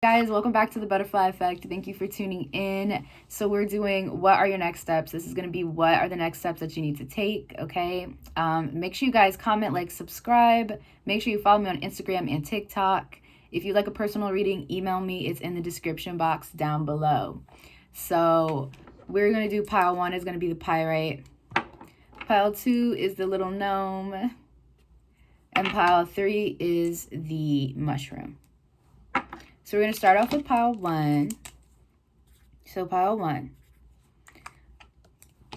Guys, welcome back to the Butterfly Effect. Thank you for tuning in. So we're doing what are your next steps. This is going to be what are the next steps that you need to take, okay? Make sure you guys comment, like, subscribe. Make sure you follow me on Instagram and TikTok. If you'd like a personal reading, email me. It's in the description box down below. So we're going to do pile 1 is going to be the pyrite. Pile 2 is the little gnome. And pile 3 is the mushroom. So we're going to start off with pile 1. So pile 1.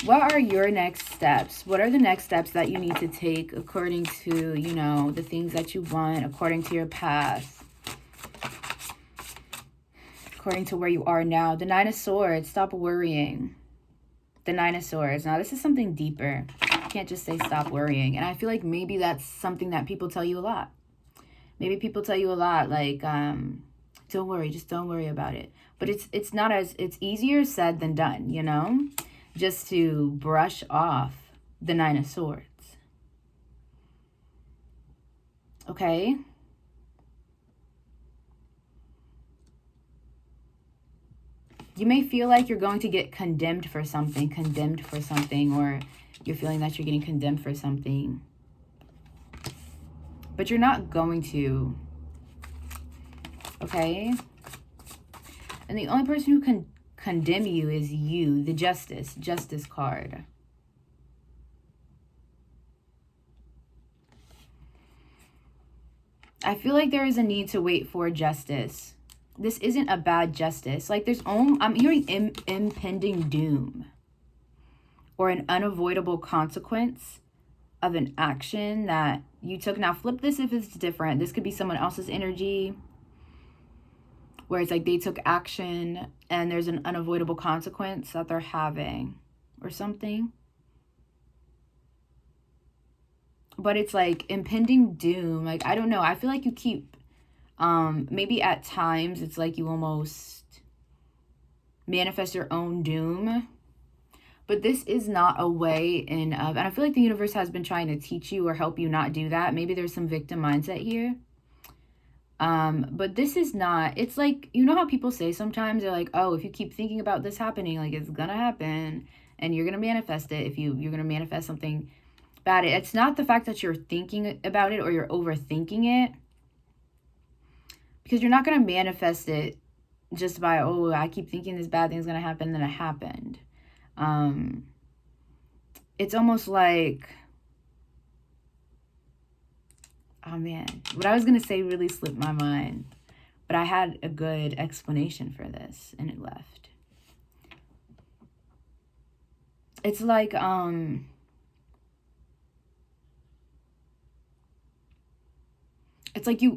What are your next steps? What are the next steps that you need to take according to, you know, the things that you want, according to your path, according to where you are now? The 9 of Swords, stop worrying. The 9 of Swords. Now, this is something deeper. You can't just say stop worrying. And I feel like maybe that's something that people tell you a lot. Maybe people tell you a lot, like, don't worry, just don't worry about it. But it's not as, it's easier said than done, you know? Just to brush off the 9 of Swords. Okay? You may feel like you're going to get condemned for something, or you're feeling that you're getting condemned for something. But you're not going to. Okay? And the only person who can condemn you is you, the Justice card. I feel like there is a need to wait for justice. This isn't a bad justice. Like I'm hearing impending doom or an unavoidable consequence of an action that you took. Now flip this if it's different. This could be someone else's energy where it's like they took action and there's an unavoidable consequence that they're having or something. But it's like impending doom. Like, I don't know. I feel like you keep, maybe at times it's like you almost manifest your own doom. But this is not a way in of, and I feel like the universe has been trying to teach you or help you not do that. Maybe there's some victim mindset here. But this is not, it's like, you know how people say sometimes, they're like, oh, if you keep thinking about this happening, like it's gonna happen and you're gonna manifest it. If you're gonna manifest something bad. It's not the fact that you're thinking about it or you're overthinking it, because you're not gonna manifest it just by, oh, I keep thinking this bad thing's gonna happen, and then it happened. It's almost like, oh man, what I was going to say really slipped my mind, but I had a good explanation for this and it left. It's like,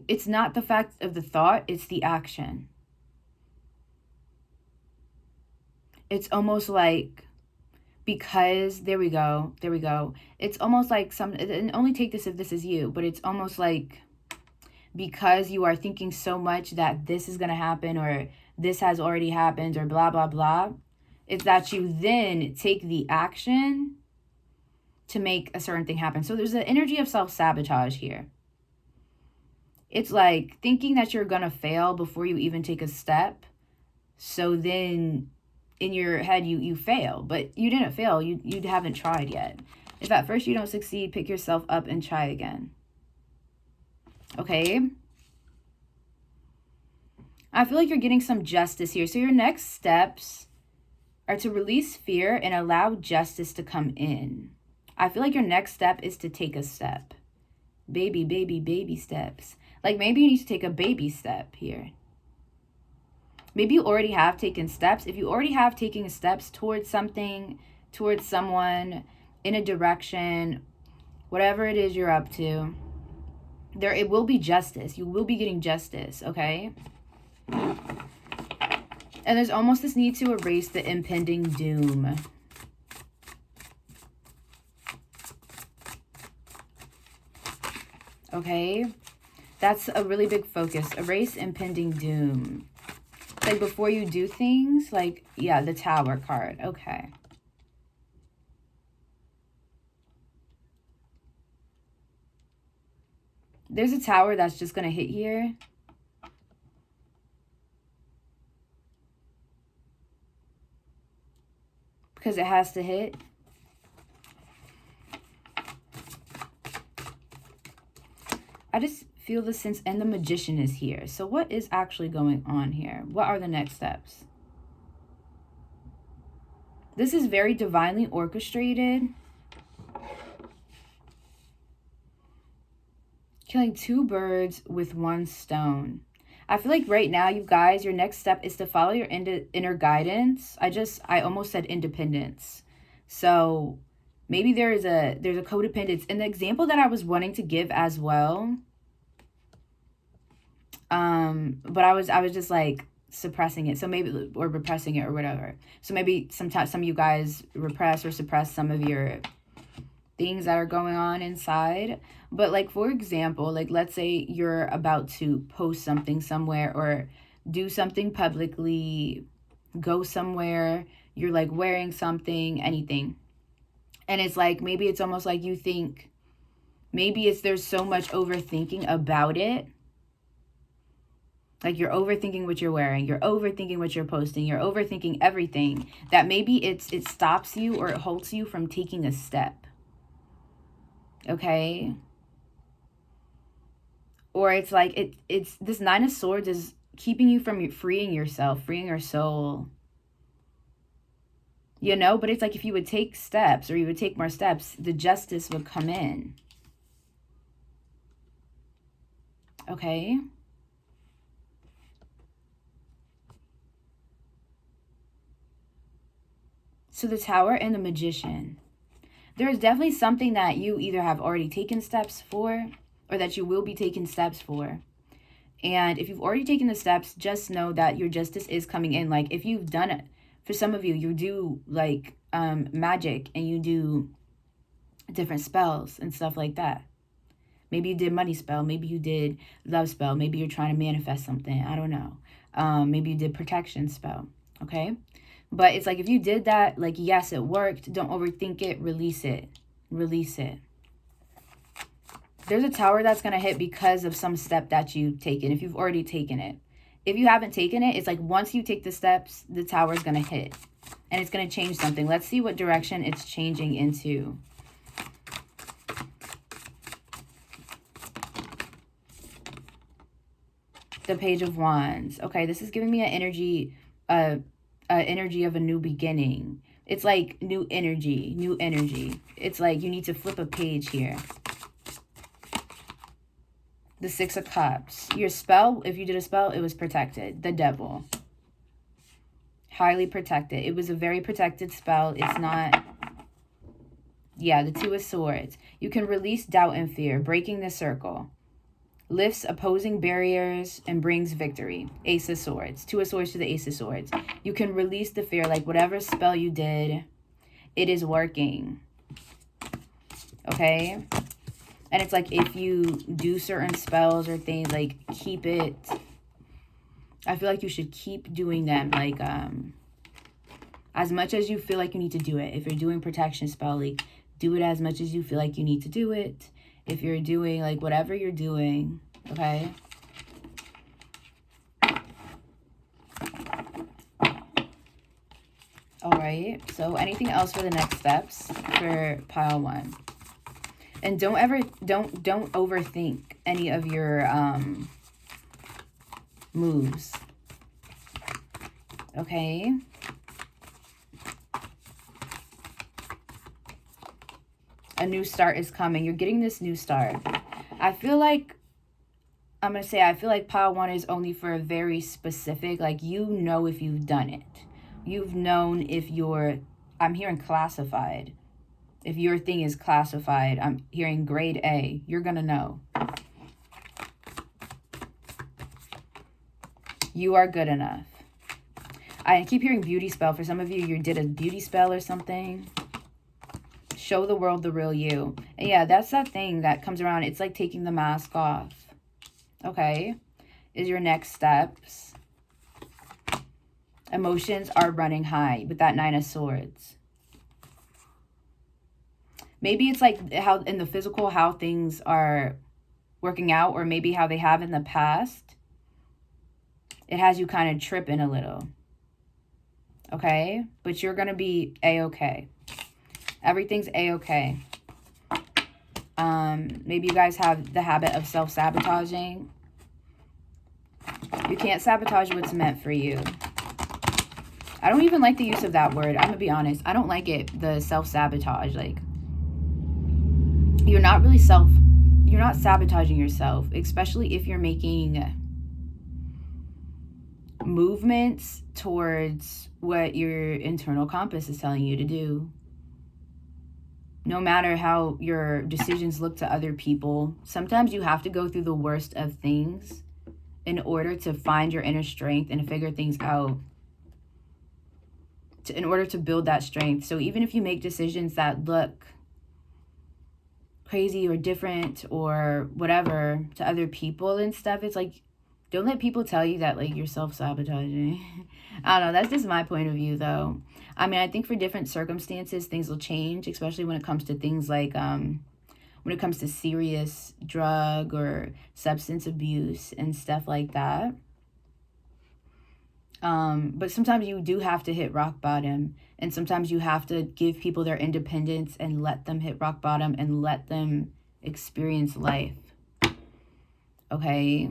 it's not the fact of the thought, it's the action. It's almost like, because there we go. It's almost like and only take this if this is you, but it's almost like because you are thinking so much that this is going to happen or this has already happened or blah, blah, blah. It's that you then take the action to make a certain thing happen. So there's an energy of self-sabotage here. It's like thinking that you're going to fail before you even take a step. So then in your head, you fail, but you didn't fail. You haven't tried yet. If at first you don't succeed, pick yourself up and try again. Okay? I feel like you're getting some justice here. So your next steps are to release fear and allow justice to come in. I feel like your next step is to take a step. Baby steps. Like maybe you need to take a baby step here. Maybe you already have taken steps. If you already have taken steps towards something, towards someone, in a direction, whatever it is you're up to, it will be justice. You will be getting justice, okay? And there's almost this need to erase the impending doom. Okay? That's a really big focus. Erase impending doom. Like before you do things, like, yeah, the Tower card. Okay. There's a tower that's just going to hit here. because it has to hit. I just feel the sense, and the Magician is here. So what is actually going on here? What are the next steps? This is very divinely orchestrated. Killing 2 birds with 1 stone. I feel like right now, you guys, your next step is to follow your inner guidance. I almost said independence. So maybe there's a codependence. And the example that I was wanting to give as well, but I was just like suppressing it. So maybe, or repressing it or whatever. So maybe sometimes some of you guys repress or suppress some of your things that are going on inside. But like, for example, like, let's say you're about to post something somewhere or do something publicly, go somewhere, you're like wearing something, anything. And it's like, maybe it's almost like you think, maybe there's so much overthinking about it. Like, you're overthinking what you're wearing, you're overthinking what you're posting, you're overthinking everything, that maybe it stops you or it halts you from taking a step. Okay? Or it's like, it's this 9 of Swords is keeping you from freeing yourself, freeing your soul. You know, but it's like, if you would take steps, or you would take more steps, the justice would come in. Okay? So the Tower and the Magician. There is definitely something that you either have already taken steps for, or that you will be taking steps for. And if you've already taken the steps, just know that your justice is coming in. Like, if you've done it, for some of you, you do like magic, and you do different spells and stuff like that. Maybe you did money spell, maybe you did love spell, maybe you're trying to manifest something, I don't know. Maybe you did protection spell, okay? But it's like, if you did that, like, yes, it worked. Don't overthink it. Release it. Release it. There's a Tower that's going to hit because of some step that you've taken, if you've already taken it. If you haven't taken it, it's like, once you take the steps, the Tower is going to hit. And it's going to change something. Let's see what direction it's changing into. The Page of Wands. Okay, this is giving me an energy, energy of a new beginning. It's like new energy, new energy. It's like you need to flip a page here. The 6 of Cups. Your spell, if you did a spell, it was protected. The Devil. Highly protected. It was a very protected spell. It's not... Yeah, the 2 of Swords. You can release doubt and fear. Breaking the circle. Lifts opposing barriers and brings victory. Ace of Swords. 2 of Swords to the Ace of Swords. You can release the fear. Like, whatever spell you did, it is working. Okay? And it's like, if you do certain spells or things, like, keep it. I feel like you should keep doing them. Like, as much as you feel like you need to do it. If you're doing protection spell, like, do it as much as you feel like you need to do it. If you're doing, like, whatever you're doing, okay? All right. So anything else for the next steps for pile 1? And don't overthink any of your moves. Okay? A new start is coming. You're getting this new start. I feel like, I'm going to say, I feel like pile 1 is only for a very specific, like, you know if you've done it. You've known if you're, I'm hearing classified. If your thing is classified, I'm hearing grade A. You're going to know. You are good enough. I keep hearing beauty spell. For some of you, you did a beauty spell or something. Show the world the real you. And yeah, that's that thing that comes around. It's like taking the mask off. Okay. Is your next steps. Emotions are running high with that 9 of Swords. Maybe it's like how in the physical, how things are working out, or maybe how they have in the past. It has you kind of tripping a little. okay? But you're going to be A-okay. Everything's A-okay. Maybe you guys have the habit of self-sabotaging. You can't sabotage what's meant for you. I don't even like the use of that word. I'm going to be honest. I don't like it, the self-sabotage. Like, you're not sabotaging yourself, especially if you're making movements towards what your internal compass is telling you to do. No matter how your decisions look to other people, sometimes you have to go through the worst of things in order to find your inner strength and to figure things out, in order to build that strength. So even if you make decisions that look crazy or different or whatever to other people and stuff, it's like, don't let people tell you that, like, you're self-sabotaging. I don't know. That's just my point of view, though. I mean, I think for different circumstances, things will change, especially when it comes to things like, when it comes to serious drug or substance abuse and stuff like that. But sometimes you do have to hit rock bottom. And sometimes you have to give people their independence and let them hit rock bottom and let them experience life. Okay?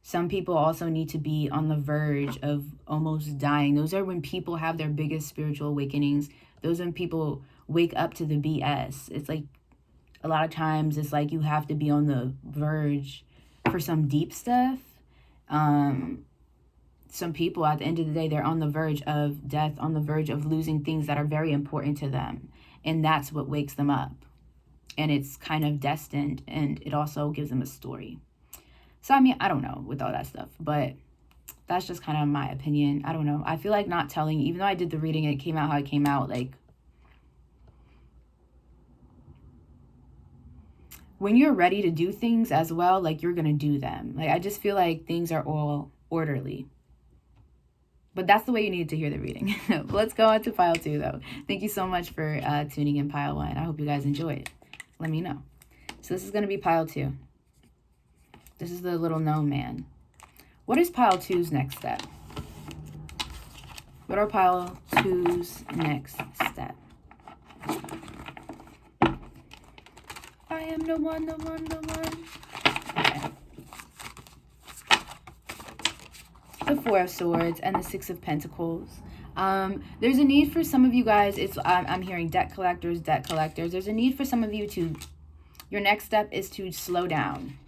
Some people also need to be on the verge of almost dying. Those are when people have their biggest spiritual awakenings. Those are when people wake up to the BS. It's like, a lot of times it's like you have to be on the verge for some deep stuff. Some people at the end of the day, they're on the verge of death, on the verge of losing things that are very important to them. And that's what wakes them up. And it's kind of destined, and it also gives them a story. So, I mean, I don't know with all that stuff, but that's just kind of my opinion. I don't know. I feel like not telling, even though I did the reading, it came out how it came out. Like, when you're ready to do things as well, like, you're going to do them. Like, I just feel like things are all orderly. But that's the way you need to hear the reading. Let's go on to pile 2, though. Thank you so much for tuning in pile 1. I hope you guys enjoy it. Let me know. So this is going to be pile 2. This is the little gnome man. What is pile 2's next step? What are pile 2's next step? I am the one, the one, the one. Okay. The 4 of Swords and the 6 of Pentacles. There's a need for some of you guys. I'm hearing debt collectors. There's a need for some of you to, your next step is to slow down,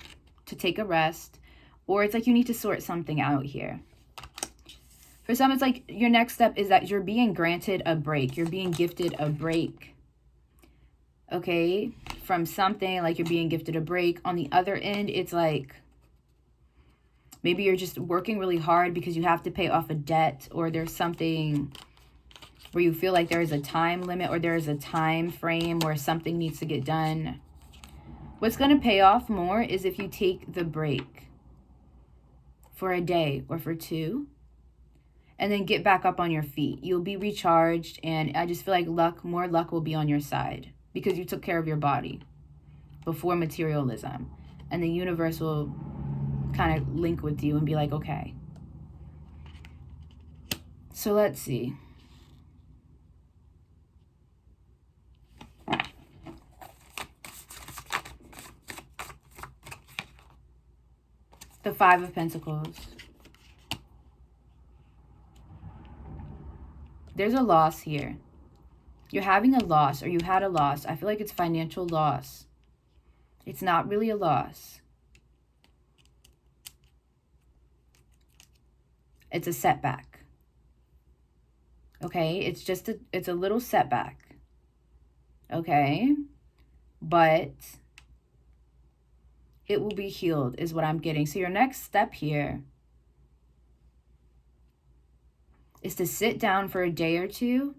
to take a rest, or it's like you need to sort something out here. For some, it's like your next step is that you're being granted a break. You're being gifted a break. Okay? From something, like you're being gifted a break. On the other end, it's like maybe you're just working really hard because you have to pay off a debt, or there's something where you feel like there is a time limit, or there is a time frame where something needs to get done. What's going to pay off more is if you take the break for a day or for 2 and then get back up on your feet. You'll be recharged, and I just feel like more luck will be on your side because you took care of your body before materialism, and the universe will kind of link with you and be like, okay. So let's see. The 5 of Pentacles. There's a loss here. You're having a loss, or you had a loss. I feel like it's financial loss. It's not really a loss. It's a setback. Okay? It's a little setback. Okay? But it will be healed is what I'm getting. So your next step here is to sit down for a day or 2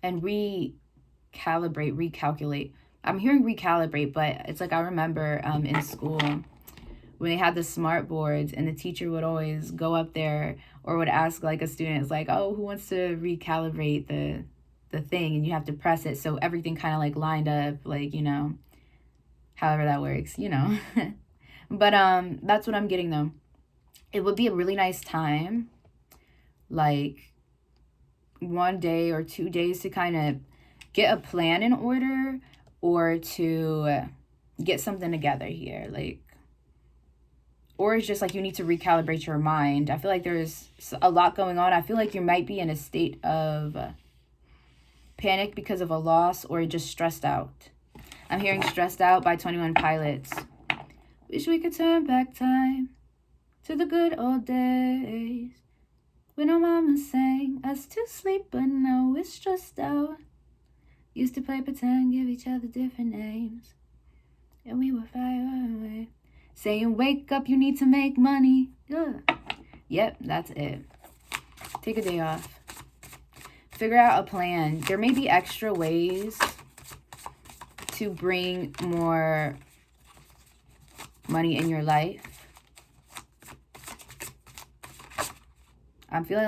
and recalculate. I'm hearing recalibrate, but it's like I remember in school when they had the smart boards and the teacher would always go up there or would ask like a student, it's like, oh, who wants to recalibrate the thing? And you have to press it so everything kind of like lined up, like, you know, however that works, you know. But that's what I'm getting though. It would be a really nice time, like 1 day or 2 days to kind of get a plan in order or to get something together here. Like, or it's just like you need to recalibrate your mind. I feel like there's a lot going on. I feel like you might be in a state of panic because of a loss or just stressed out. I'm hearing Stressed Out by 21 Pilots. Wish we could turn back time to the good old days when our mama sang us to sleep, but now we're stressed out. Used to play pretend, give each other different names, and we were far away. Saying, wake up, you need to make money. Ugh. Yep, that's it. Take a day off. Figure out a plan. There may be extra ways to bring more money in your life. I'm feeling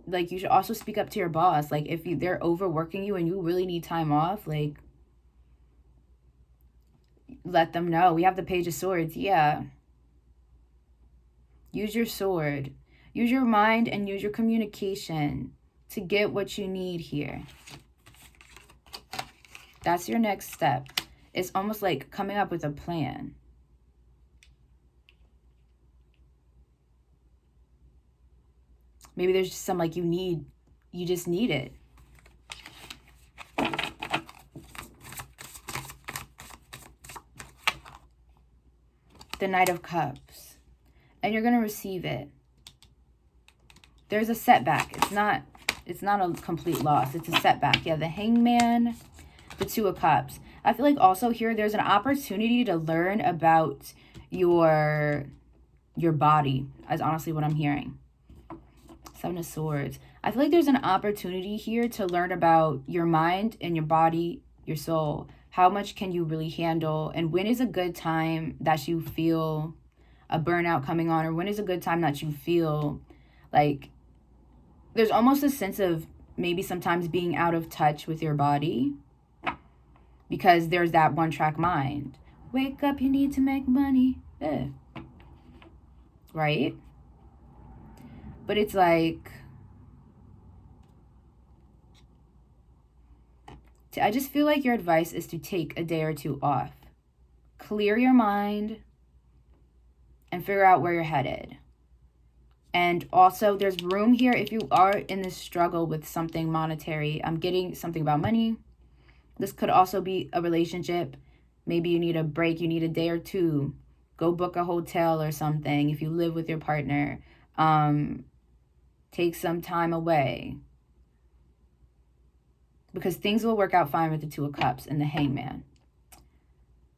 like you should also speak up to your boss. Like, if they're overworking you and you really need time off, like, let them know. We have the Page of Swords. Yeah. Use your sword. Use your mind and use your communication to get what you need here. That's your next step. It's almost like coming up with a plan. Maybe there's just some like you just need it. The Knight of Cups. And you're going to receive it. There's a setback. It's not a complete loss. It's a setback. Yeah, the Hangman, the Two of Cups. I feel like also here there's an opportunity to learn about your body, is honestly what I'm hearing. Seven of Swords. I feel like there's an opportunity here to learn about your mind and your body, your soul. How much can you really handle? And when is a good time that you feel a burnout coming on? Or when is a good time that you feel like there's almost a sense of maybe sometimes being out of touch with your body? Because there's that one-track mind. Wake up, you need to make money. Right? But it's like, I just feel like your advice is to take a day or two off. Clear your mind and figure out where you're headed. And also, there's room here if you are in this struggle with something monetary. I'm getting something about money. This could also be a relationship. Maybe you need a break. You need a day or two. Go book a hotel or something if you live with your partner. Take some time away. Because things will work out fine with the Two of Cups and the Hangman.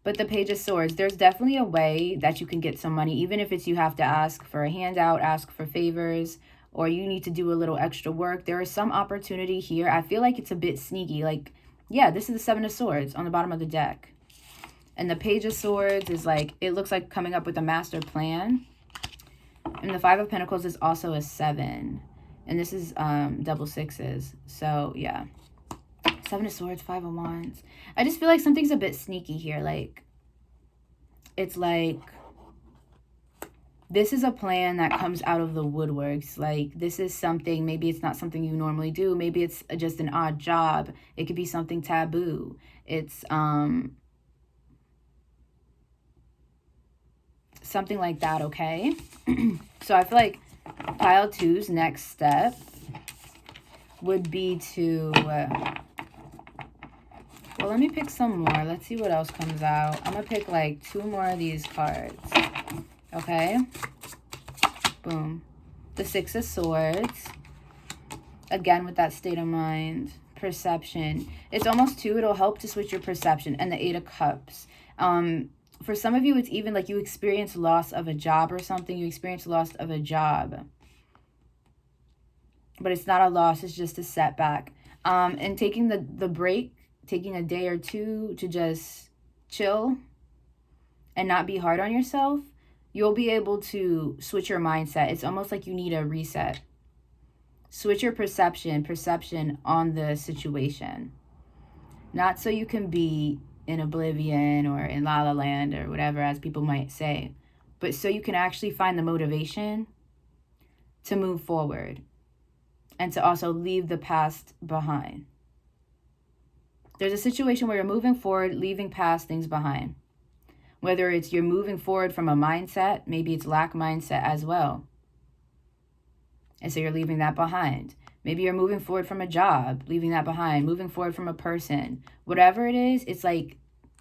But the Page of Swords, there's definitely a way that you can get some money, even if it's you have to ask for a handout, ask for favors, or you need to do a little extra work. There is some opportunity here. I feel like it's a bit sneaky. Like, yeah, this is the Seven of Swords on the bottom of the deck. And the Page of Swords is like, it looks like coming up with a master plan. And the Five of Pentacles is also a 7. And this is double sixes. So, yeah. Seven of Swords, Five of Wands. I just feel like something's a bit sneaky here. Like, it's like, this is a plan that comes out of the woodworks. Like, this is something, maybe it's not something you normally do. Maybe it's just an odd job. It could be something taboo. It's something like that, okay? So I feel like pile two's next step would be to... well, let me pick some more. Let's see what else comes out. I'm going to pick like 2 more of these cards. Okay? Boom. The Six of Swords. Again, with that state of mind. Perception. It's almost 2. It'll help to switch your perception. And the Eight of Cups. For some of you, it's even like you experience loss of a job or something. You experience loss of a job. But it's not a loss. It's just a setback. And taking the break, taking a day or two to just chill and not be hard on yourself, you'll be able to switch your mindset. It's almost like you need a reset. Switch your perception on the situation. Not so you can be in oblivion or in La La Land or whatever, as people might say, but so you can actually find the motivation to move forward. and to also leave the past behind. There's a situation where you're moving forward, leaving past things behind. Whether it's you're moving forward from a mindset, maybe it's lack mindset as well. And so you're leaving that behind. Maybe you're moving forward from a job, leaving that behind, moving forward from a person. Whatever it is, it's like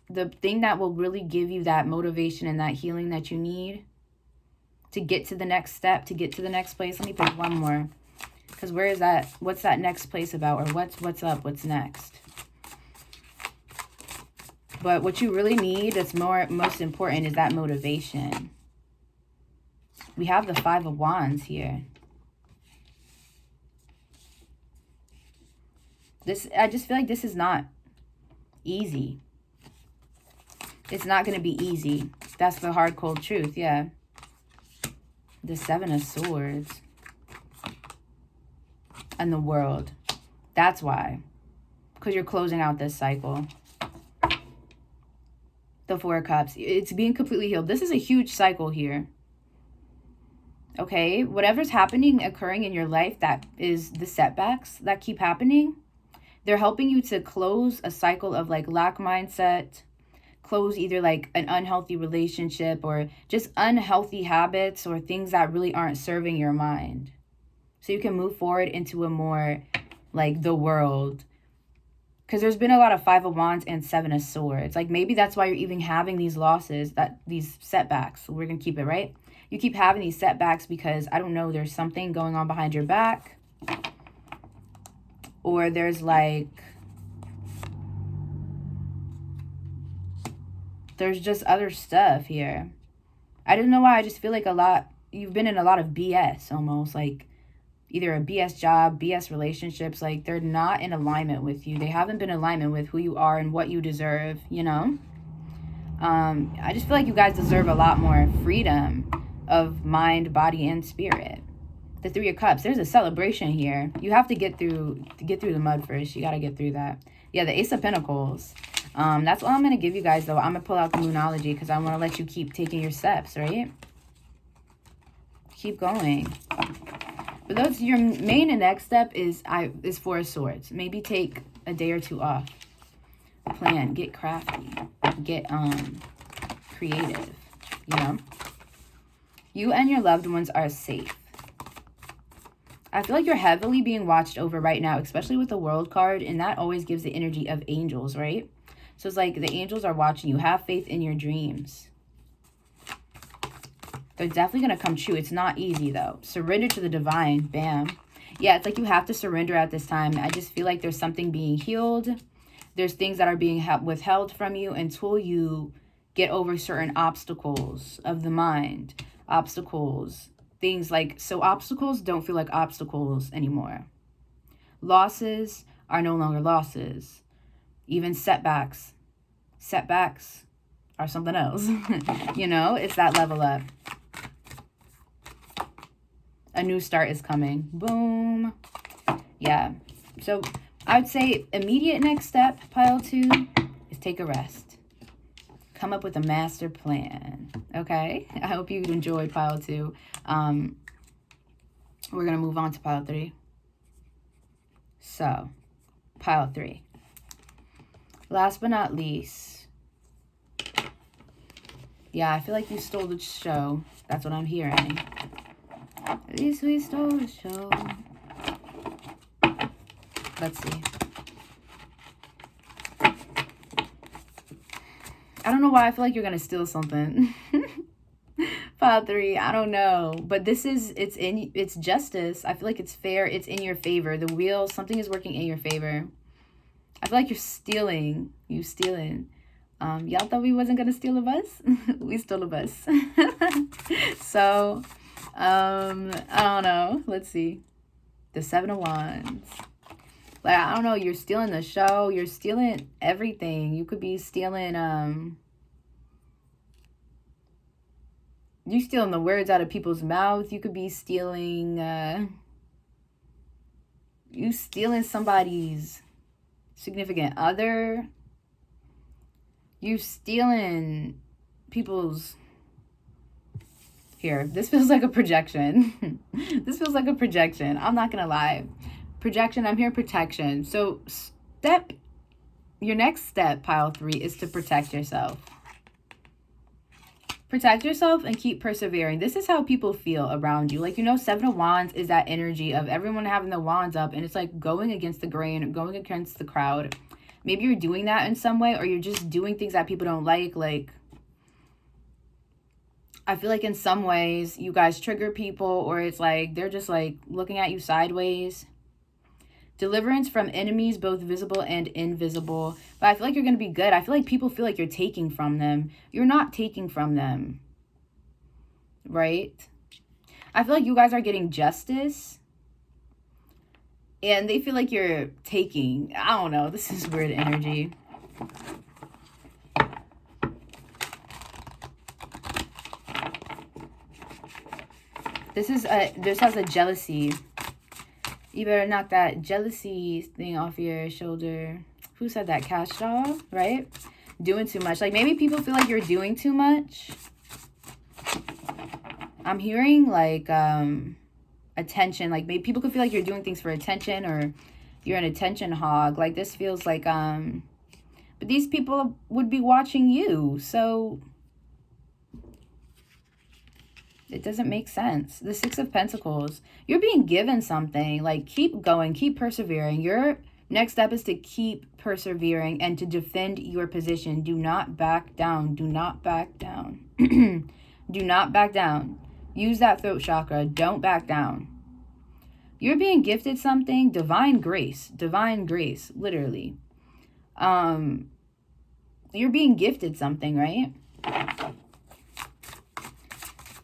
the thing that will really give you that motivation and that healing that you need to get to the next step, to get to the next place. Let me pick one more. Because where is that? What's that next place about? Or what's up? What's next? But what you really need that's most important is that motivation. We have the Five of Wands here. I just feel like this is not easy. It's not going to be easy. That's the hard, cold truth, yeah. The Seven of Swords. And the World. That's why. Because you're closing out this cycle. The Four of Cups. It's being completely healed. This is a huge cycle here. Okay? Whatever's happening, occurring in your life, that is the setbacks that keep happening. They're helping you to close a cycle of like lack mindset, close either like an unhealthy relationship or just unhealthy habits or things that really aren't serving your mind. So you can move forward into a more like the World. Because there's been a lot of Five of Wands and Seven of Swords. Like maybe that's why you're even having these losses, these setbacks. We're going to keep it right. You keep having these setbacks because, I don't know, there's something going on behind your back. Or there's like, there's just other stuff here. I don't know why, I just feel like you've been in a lot of BS almost, like either a BS job, BS relationships, like they're not in alignment with you. They haven't been in alignment with who you are and what you deserve, you know? I just feel like you guys deserve a lot more freedom of mind, body, and spirit. The Three of Cups, there's a celebration here. You have to get through the mud first. You got to get through that. Yeah, the Ace of Pentacles. That's all I'm going to give you guys, though. I'm going to pull out the Moonology because I want to let you keep taking your steps, right? Keep going. For those, your main and next step is Four of Swords. Maybe take a day or two off. Plan. Get crafty. Get creative. You know? You and your loved ones are safe. I feel like you're heavily being watched over right now, especially with the World card, and that always gives the energy of angels, right? So it's like the angels are watching you. Have faith in your dreams. They're definitely going to come true. It's not easy, though. Surrender to the divine. Bam. Yeah, it's like you have to surrender at this time. I just feel like there's something being healed. There's things that are being withheld from you until you get over certain obstacles of the mind. Obstacles. Things like, so obstacles don't feel like obstacles anymore. Losses are no longer losses. Even setbacks. Setbacks are something else. You know, it's that level up. A new start is coming. Boom. Yeah. So I would say immediate next step, pile 2, is take a rest. Come up with a master plan. Okay? I hope you enjoyed pile 2. We're going to move on to pile 3. So, pile 3. Last but not least. Yeah, I feel like you stole the show. That's what I'm hearing. At least we stole the show. Let's see. I don't know why I feel like you're going to steal something. Pile 3, I don't know. But this is, it's justice. I feel like it's fair. It's in your favor. The wheel, something is working in your favor. I feel like you're stealing. You stealing. Y'all thought we wasn't going to steal a bus? We stole a bus. So, I don't know. Let's see. The Seven of Wands. Like, I don't know. You're stealing the show. You're stealing everything. You could be stealing, you stealing the words out of people's mouths. You could be stealing, you stealing somebody's significant other. You stealing people's... Here, this feels like a projection. This feels like a projection. I'm not going to lie. Projection, I'm hearing protection. So your next step, pile 3, is to protect yourself. Protect yourself and keep persevering. This is how people feel around you. Like, you know, 7 of Wands is that energy of everyone having the wands up, and it's like going against the grain, going against the crowd. Maybe you're doing that in some way, or you're just doing things that people don't like. Like, I feel like in some ways you guys trigger people, or it's like they're just like looking at you sideways. Deliverance from enemies, both visible and invisible. But I feel like you're going to be good. I feel like people feel like you're taking from them. You're not taking from them. Right? I feel like you guys are getting justice. And they feel like you're taking. I don't know. This is weird energy. This has a jealousy. You better knock that jealousy thing off your shoulder. Who said that? Cashapp, right? Doing too much. Like, maybe people feel like you're doing too much. I'm hearing, like, attention. Like, maybe people could feel like you're doing things for attention, or you're an attention hog. Like, this feels like, but these people would be watching you. So it doesn't make sense. The 6 of Pentacles. You're being given something. Like, keep going. Keep persevering. Your next step is to keep persevering and to defend your position. Do not back down. Do not back down. Do not back down. Use that throat chakra. Don't back down. You're being gifted something. Divine grace. Divine grace. Literally. You're being gifted something, right?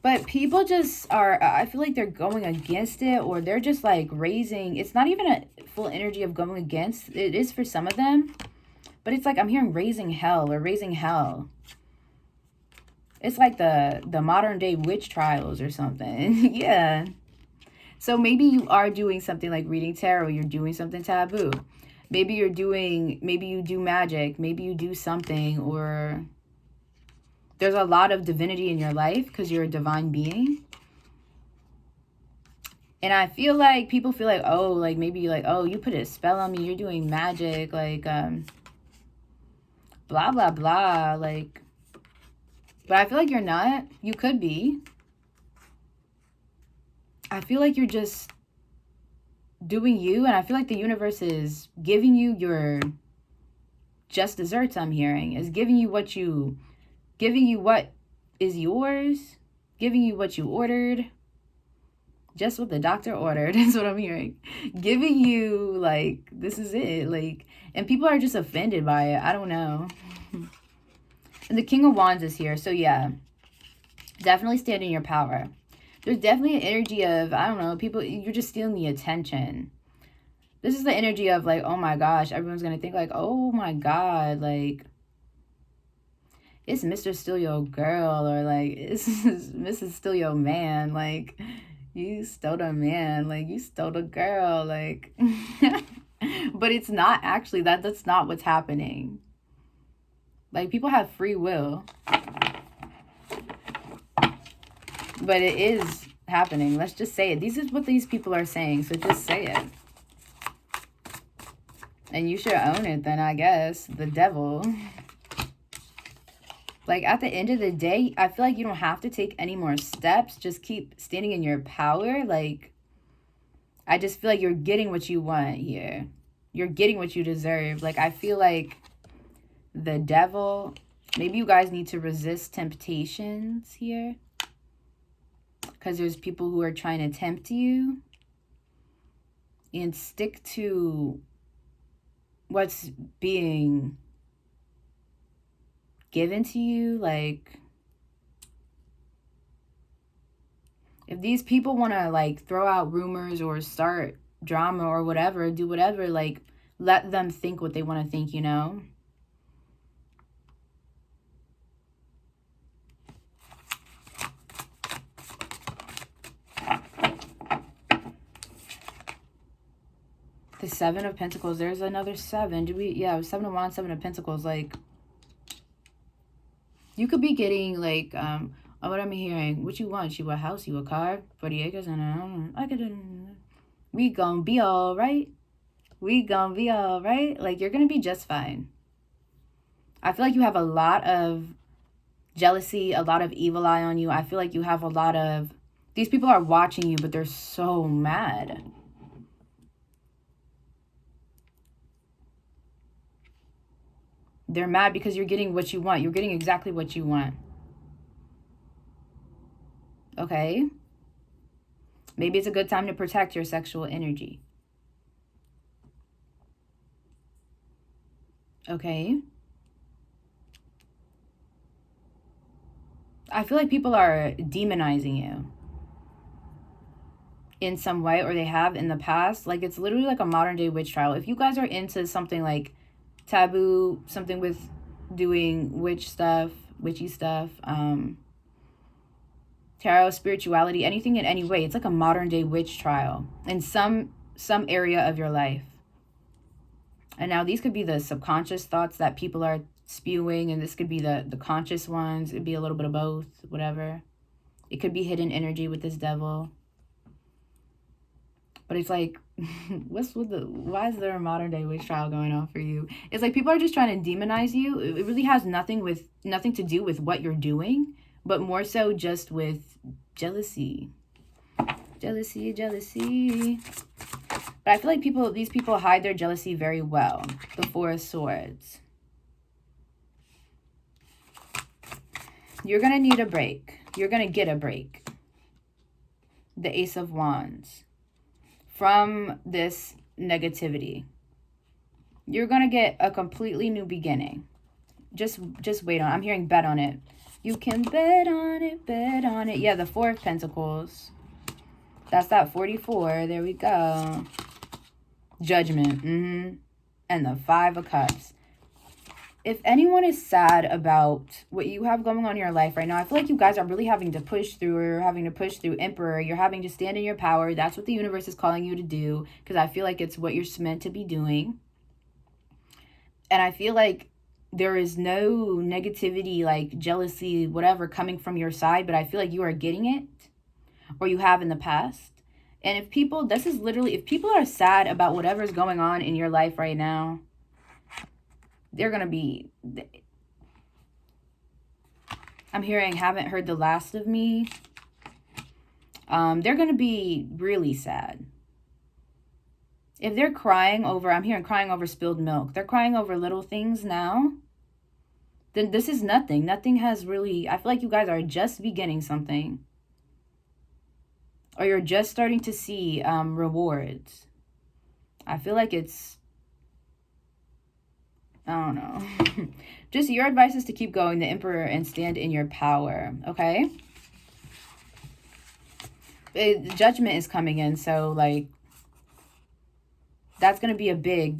But people just are, I feel like they're going against it, or they're just like raising. It's not even a full energy of going against. It is for some of them. But it's like I'm hearing raising hell, or raising hell. It's like the modern day witch trials or something. Yeah. So maybe you are doing something like reading tarot. You're doing something taboo. Maybe you do magic. Maybe you do something, or there's a lot of divinity in your life because you're a divine being. And I feel like people feel like, oh, like maybe like, oh, you put a spell on me. You're doing magic. Like, blah, blah, blah. Like, but I feel like you're not. You could be. I feel like you're just doing you. And I feel like the universe is giving you your just desserts, I'm hearing. Is giving you what is yours, giving you what you ordered, just what the doctor ordered is what I'm hearing. Giving you, like, this is it, like, and people are just offended by it. I don't know. And the King of Wands is here, so yeah, definitely stand in your power. There's definitely an energy of, I don't know, people, you're just stealing the attention. This is the energy of, like, oh my gosh, everyone's gonna think, like, oh my god, like, it's Mr. Still Your Girl, or like, it's Mrs. Still Your Man. Like, you stole a man. Like, you stole a girl. Like, but it's not actually, that's not what's happening. Like, people have free will. But it is happening. Let's just say it. This is what these people are saying. So just say it. And you should own it then, I guess. The devil. Like, at the end of the day, I feel like you don't have to take any more steps. Just keep standing in your power. Like, I just feel like you're getting what you want here. You're getting what you deserve. Like, I feel like the devil, maybe you guys need to resist temptations here. Because there's people who are trying to tempt you. And stick to what's being given to you. Like, if these people want to like throw out rumors or start drama or whatever, do whatever, like, let them think what they want to think, you know. The 7 of Pentacles. There's another 7. Did we? Yeah, it was 7 of Wands, 7 of Pentacles. Like, you could be getting, like, what I'm hearing. What you want? You a house? You a car? 40 acres? And I could. We gonna be all right. We gonna be all right. Like, you're gonna be just fine. I feel like you have a lot of jealousy, a lot of evil eye on you. I feel like you have a lot of... These people are watching you, but they're so mad. They're mad because you're getting what you want. You're getting exactly what you want. Okay? Maybe it's a good time to protect your sexual energy. Okay? I feel like people are demonizing you in some way, or they have in the past. Like, it's literally like a modern day witch trial. If you guys are into something like taboo, something with doing witch stuff, witchy stuff, tarot, spirituality, anything in any way, it's like a modern day witch trial in some area of your life. And now these could be the subconscious thoughts that people are spewing, and this could be the conscious ones. It'd be a little bit of both, whatever. It could be hidden energy with this devil. But it's like, why is there a modern day witch trial going on for you? It's like people are just trying to demonize you. It really has nothing to do with what you're doing, but more so just with jealousy. Jealousy. But I feel like these people hide their jealousy very well. The Four of Swords. You're going to need a break. You're going to get a break. The Ace of Wands. From this negativity. You're going to get a completely new beginning. Just wait on it. I'm hearing bet on it. You can bet on it, bet on it. Yeah, the Four of Pentacles. That's that 44. There we go. Judgment. And the Five of Cups. If anyone is sad about what you have going on in your life right now, I feel like you guys are really having to push through, or you're having to push through Emperor. You're having to stand in your power. That's what the universe is calling you to do, because I feel like it's what you're meant to be doing. And I feel like there is no negativity, like jealousy, whatever, coming from your side, but I feel like you are getting it, or you have in the past. And if people are sad about whatever's going on in your life right now, they're going to be... I'm hearing, haven't heard the last of me. They're going to be really sad. If they're crying over, I'm hearing crying over spilled milk. They're crying over little things now. Then this is nothing. Nothing has really... I feel like you guys are just beginning something. Or you're just starting to see rewards. I feel like it's... I don't know. Just your advice is to keep going, the Emperor, and stand in your power, okay? Judgment is coming in, so, like, that's going to be the big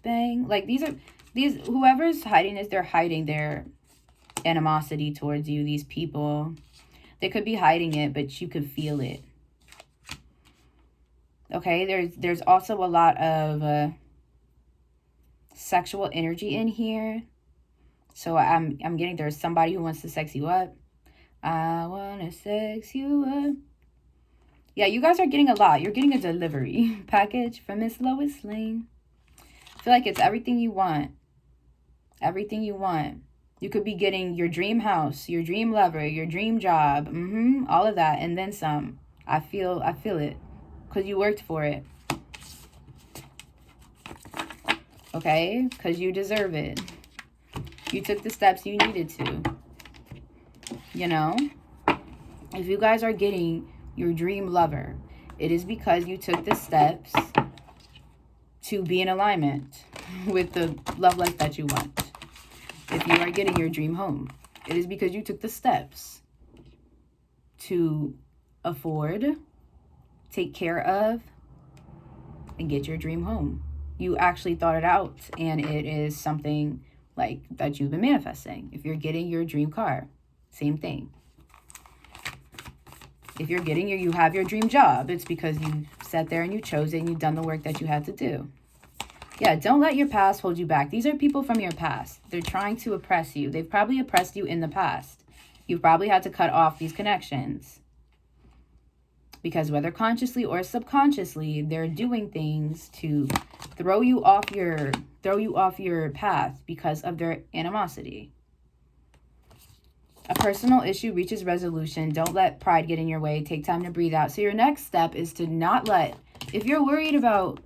bang. Like, whoever's hiding this, they're hiding their animosity towards you, these people. They could be hiding it, but you could feel it. Okay, there's also a lot of... sexual energy in here. So I'm getting there's somebody who wants to sex you up. I want to sex you up. Yeah, you guys are getting a lot. You're getting a delivery package from Miss Lois Lane. I feel like it's everything you want. Everything you want. You could be getting your dream house, your dream lover, your dream job. All of that and then some. I feel it. Because you worked for it. Okay? Because you deserve it. You took the steps you needed to. You know? If you guys are getting your dream lover, it is because you took the steps to be in alignment with the love life that you want. If you are getting your dream home, it is because you took the steps to afford, take care of, and get your dream home. You actually thought it out, and it is something like that you've been manifesting. If you're getting your dream car, same thing. If you're getting you have your dream job, it's because you sat there and you chose it and you've done the work that you had to do. Yeah, don't let your past hold you back. These are people from your past. They're trying to oppress you. They've probably oppressed you in the past. You've probably had to cut off these connections. because whether consciously or subconsciously, they're doing things to throw you off your path because of their animosity. A personal issue reaches resolution. Don't let pride get in your way. Take time to breathe out. So your next step is to not let, if you're worried about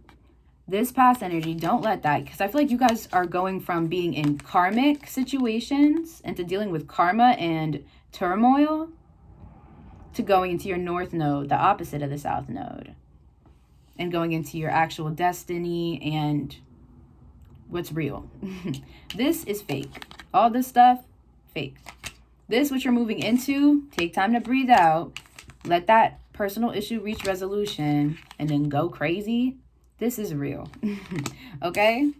this past energy, don't let that, because I feel like you guys are going from being in karmic situations into dealing with karma and turmoil to going into your north node, the opposite of the south node, and going into your actual destiny and what's real. This is fake. All this stuff, fake. This, what you're moving into, take time to breathe out. Let that personal issue reach resolution and then go crazy. This is real. Okay?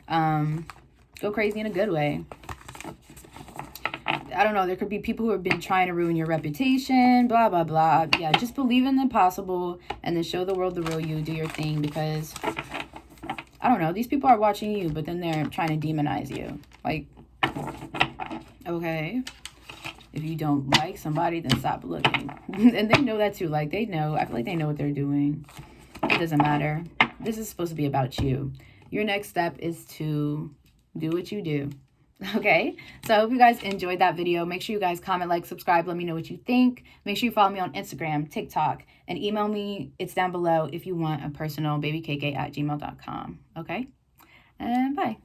Go crazy in a good way. I don't know. There could be people who have been trying to ruin your reputation, blah, blah, blah. Yeah, just believe in the impossible and then show the world the real you. Do your thing, because, I don't know. These people are watching you, but then they're trying to demonize you. Like, okay. If you don't like somebody, then stop looking. And they know that too. Like, they know. I feel like they know what they're doing. It doesn't matter. This is supposed to be about you. Your next step is to do what you do. Okay? So I hope you guys enjoyed that video. Make sure you guys comment, like, subscribe. Let me know what you think. Make sure you follow me on Instagram, TikTok, and email me. It's down below if you want a personal bbyykayykayy@gmail.com. Okay? And bye.